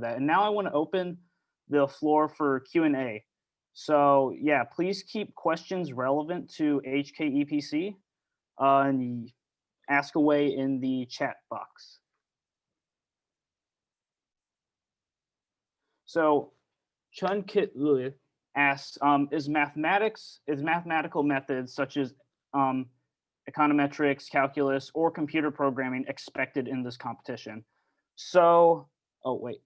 that. And now I want to open the floor for Q&A. So yeah, please keep questions relevant to HKEPC and ask away in the chat box. So Chun Kit Lu asks, is mathematical methods such as econometrics, calculus, or computer programming expected in this competition? So, oh wait.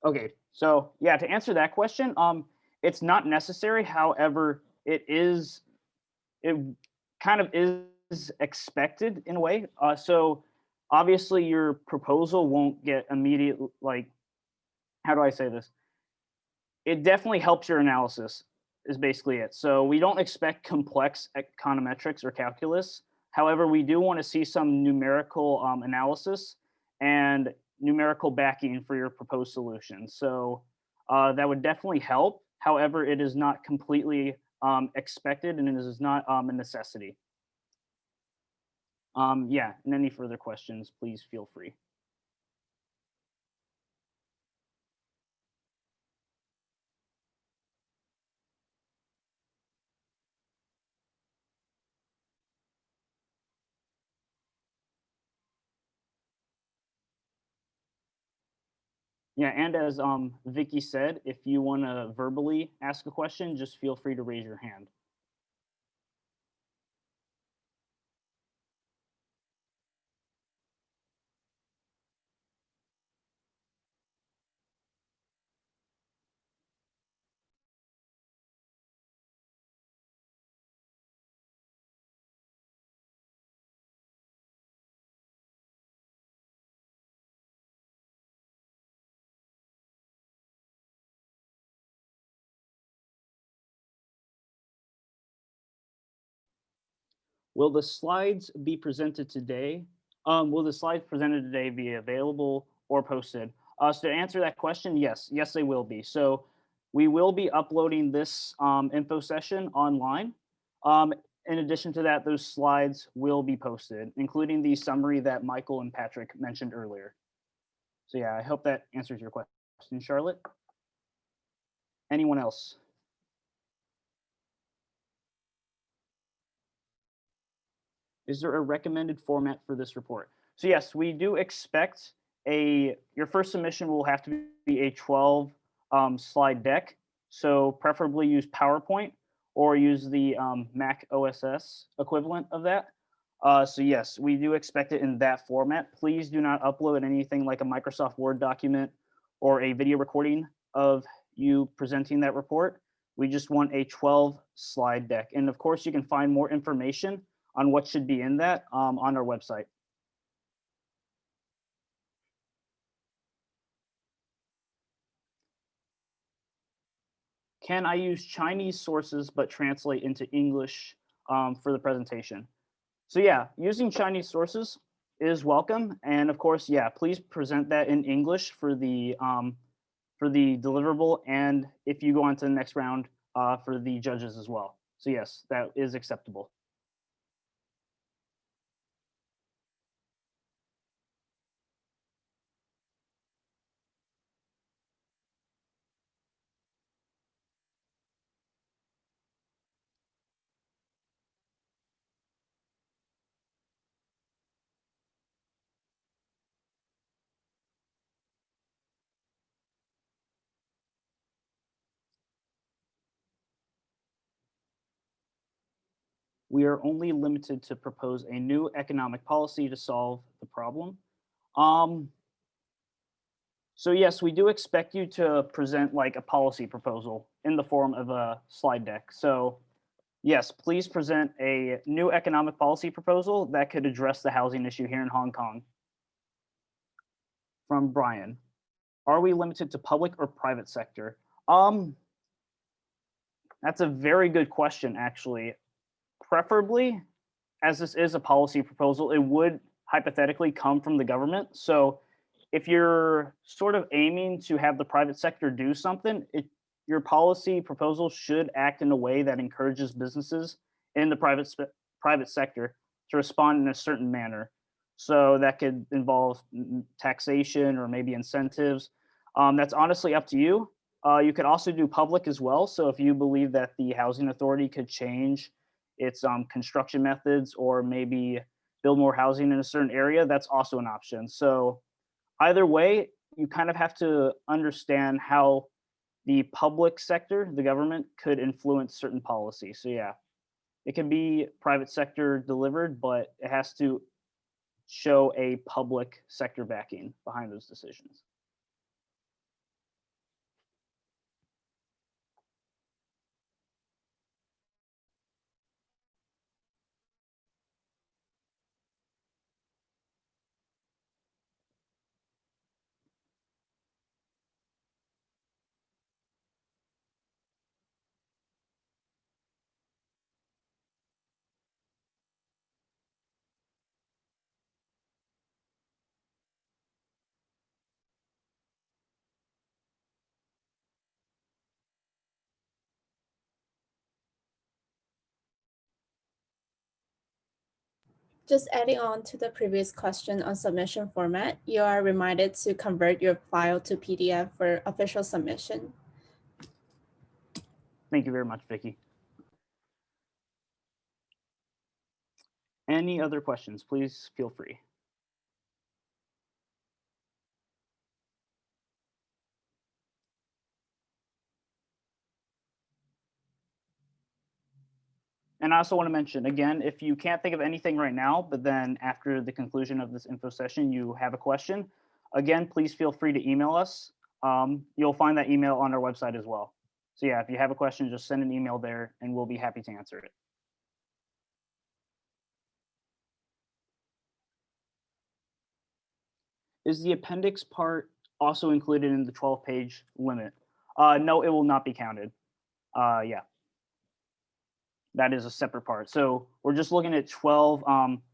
Okay, so yeah, to answer that question, it's not necessary. However, it kind of is expected in a way. So obviously your proposal won't get immediate, like, how do I say this? It definitely helps your analysis is basically it. So we don't expect complex econometrics or calculus. However, we do want to see some numerical analysis and numerical backing for your proposed solution. So that would definitely help. However, it is not completely expected and it is not a necessity. Yeah, and any further questions, please feel free. Yeah, and as Vicky said, if you want to verbally ask a question, just feel free to raise your hand. Will the slides be presented today? Will the slides presented today be available or posted? So to answer that question, yes, they will be. So we will be uploading this info session online. In addition to that, those slides will be posted, including the summary that Michael and Patrick mentioned earlier. So yeah, I hope that answers your question, Charlotte. Anyone else? Is there a recommended format for this report? So yes, we do expect your first submission will have to be a 12 slide deck. So preferably use PowerPoint or use the Mac OSS equivalent of that. So yes, we do expect it in that format. Please do not upload anything like a Microsoft Word document or a video recording of you presenting that report. We just want a 12 slide deck. And of course, you can find more information on what should be in that on our website. Can I use Chinese sources but translate into English for the presentation? So yeah, using Chinese sources is welcome. And of course, yeah, please present that in English for the deliverable. And if you go on to the next round for the judges as well. So yes, that is acceptable. We are only limited to propose a new economic policy to solve the problem. Um, so yes, we do expect you to present like a policy proposal in the form of a slide deck. So yes, please present a new economic policy proposal that could address the housing issue here in Hong Kong. From Brian, are we limited to public or private sector? That's a very good question, actually. Preferably, as this is a policy proposal, it would hypothetically come from the government. So if you're sort of aiming to have the private sector do something, your policy proposal should act in a way that encourages businesses in the private sector to respond in a certain manner. So that could involve taxation or maybe incentives. That's honestly up to you. You could also do public as well. So if you believe that the housing authority could change its construction methods or maybe build more housing in a certain area, that's also an option. So either way, you kind of have to understand how the public sector, the government, could influence certain policies. So yeah, it can be private sector delivered, but it has to show a public sector backing behind those decisions. Just adding on to the previous question on submission format, you are reminded to convert your file to PDF for official submission. Thank you very much, Vicky. Any other questions, please feel free. And I also want to mention again, if you can't think of anything right now, but then after the conclusion of this info session, you have a question, again, please feel free to email us. You'll find that email on our website as well. So yeah, if you have a question, just send an email there and we'll be happy to answer it. Is the appendix part also included in the 12-page limit? No, it will not be counted. Yeah, that is a separate part. So we're just looking at 12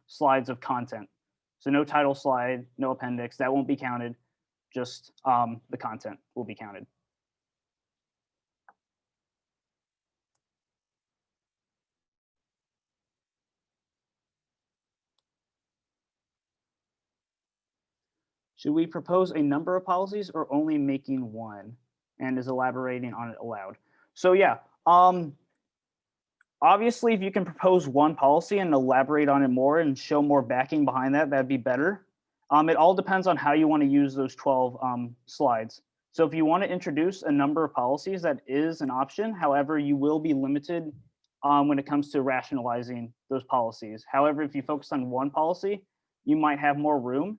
slides of content. So no title slide, no appendix, that won't be counted. Just the content will be counted. Should we propose a number of policies or only making one and is elaborating on it allowed? So yeah, obviously if you can propose one policy and elaborate on it more and show more backing behind that, that'd be better. It all depends on how you want to use those 12 slides. So if you want to introduce a number of policies, that is an option. However, you will be limited when it comes to rationalizing those policies. However, if you focus on one policy, you might have more room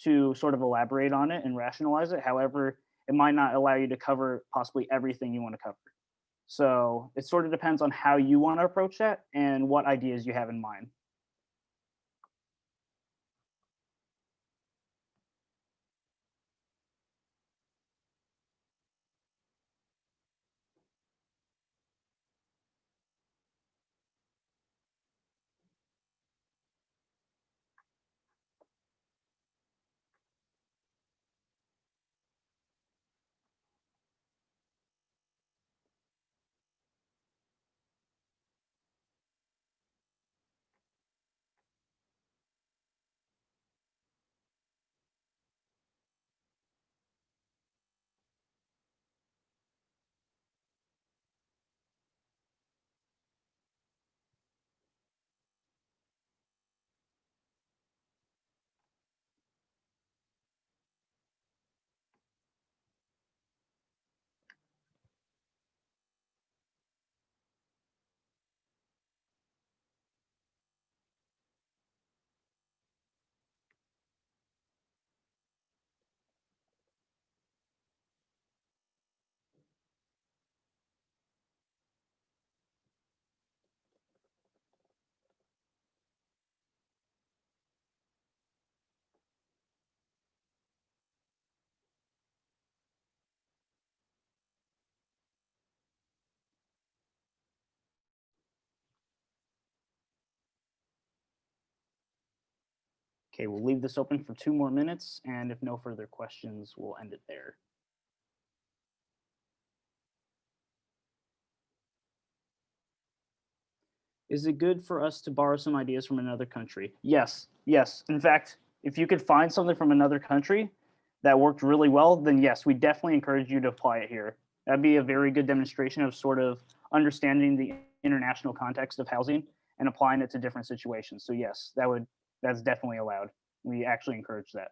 to sort of elaborate on it and rationalize it. However, it might not allow you to cover possibly everything you want to cover. So it sort of depends on how you want to approach that and what ideas you have in mind. Okay, we'll leave this open for 2 more minutes, and if no further questions, we'll end it there. Is it good for us to borrow some ideas from another country? Yes, yes. In fact, if you could find something from another country that worked really well, then yes, we definitely encourage you to apply it here. That'd be a very good demonstration of sort of understanding the international context of housing and applying it to different situations. So yes, that's definitely allowed. We actually encourage that.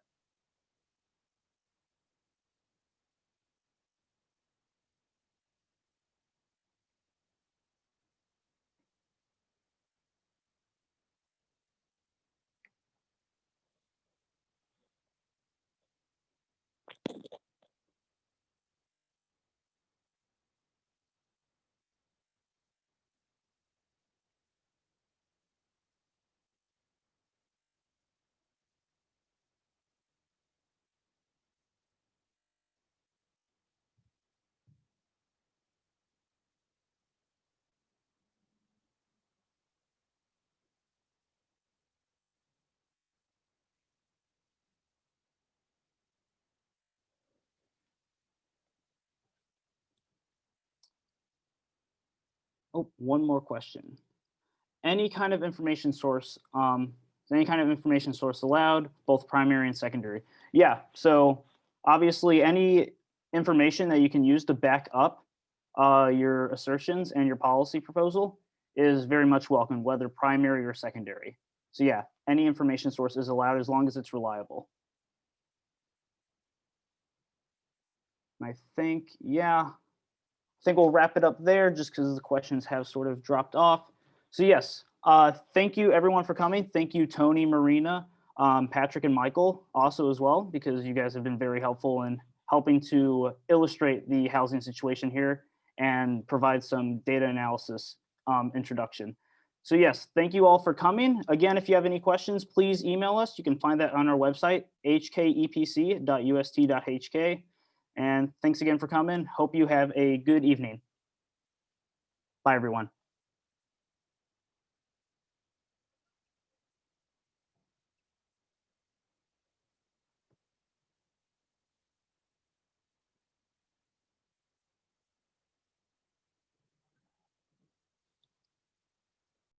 Oh, one more question. Any kind of information source, is any kind of information source allowed, both primary and secondary? Yeah, so obviously any information that you can use to back up your assertions and your policy proposal is very much welcome, whether primary or secondary. So yeah, any information source is allowed as long as it's reliable. And I think, yeah, I think we'll wrap it up there just because the questions have sort of dropped off. So yes, thank you everyone for coming. Thank you, Tony, Marina, Patrick, and Michael also as well, because you guys have been very helpful in helping to illustrate the housing situation here and provide some data analysis introduction. So yes, thank you all for coming. Again, if you have any questions, please email us. You can find that on our website, hkepc.ust.hk. And thanks again for coming. Hope you have a good evening. Bye, everyone.